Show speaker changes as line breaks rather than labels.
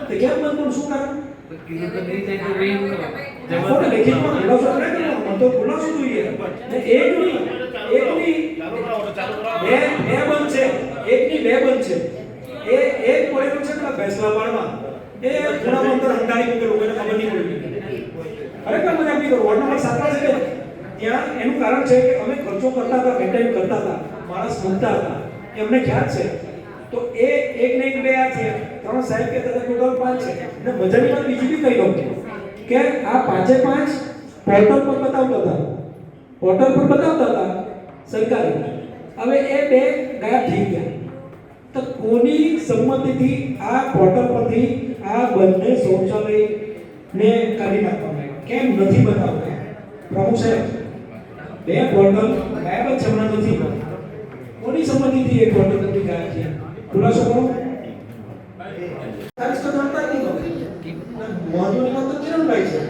તો કેમ બંધ પણ શું કારણ? તો ખુલાસો જોઈએ ને એકની બે બંધ છે, એકની બે બંધ છે. એ એક પડેલું છે ને ફેસલા પાડવા એ ખૂણામાં અંદર હંડાળી મૂકેલું કોઈને ખબર નહીં પડી. ખરેખર મને આપી દો વોર્ડ નંબર 7 છે ત્યાં એનું કારણ છે કે અમે ખર્ચો કરતા હતા, મેન્ટેન કરતા હતા, માણસ મૂકતા હતા, એમને ખ્યાલ છે. તો એ એક ને એક બે આ છે, ત્રણ સાહેબ કે તને ટોટલ 5 છે. અને મજાની વાત બીજી બી કહી દઉં કે આ 5 પોર્ટલ પર બતાવતા હતા, પોર્ટલ પર બતાવતા હતા સરકારી. હવે એ બે ગાયબ થઈ ગયા. તો કોની સંમતિથી આ પોર્ટલ પરથી આ બંને શૌચાલય ને કાઢી નાખવામાં આવ્યા? કેમ નથી બતાવતા? પ્રમુખ સાહેબ, બે પોર્ટલ ગાયબ જ હમણાં નથી. કોની સંમતિથી એ પોર્ટલ પરથી ગાયબ છે? ખુલાસો કરો. તારીખ તો જાણતા જ નહીં. મહત્વની વાત તો કિરણભાઈ છે.